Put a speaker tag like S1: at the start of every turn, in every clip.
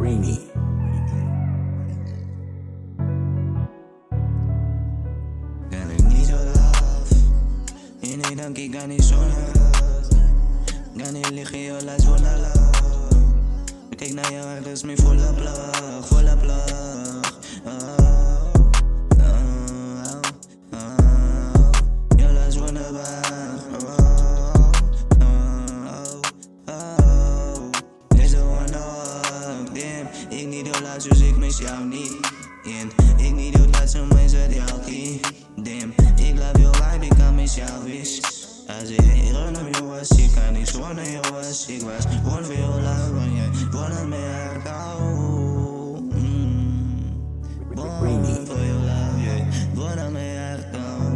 S1: Rainy.
S2: En ik niet zo laf. Je niet dan ik ga niet zonnen. Ga niet liggen, je laat zonnen laf. Kijk naar je hart, dat is mijn volle plug, volle plug. Je laat zonnen weg. Deze one ook, damn. Ik niet heel laat, dus ik mis jou niet. Ik niet heel laat, zo mij zet jou key. Damn, ik love your vibe, ik kan mis jou wish. Als ik hier naar je was, ik kan niet zonnen je was. Ik was gewoon veel laat, want jij woont me hard out. Born for your love, jij woont me hard out.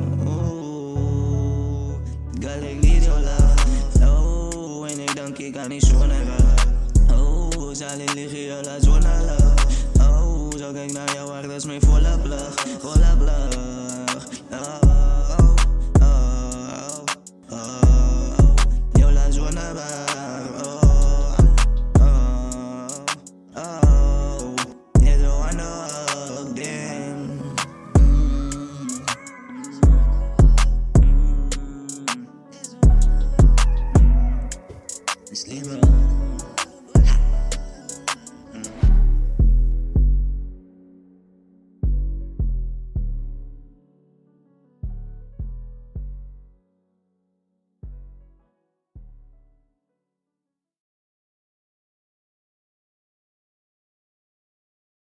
S2: Girl, ik niet heel laat. Oh, en ik denk ik kan niet zonnen weg. Oh, zal ik liggen, je laat zonnen love. Oh, zo kijk naar jou hart, dat is mijn volle plug, volle plug.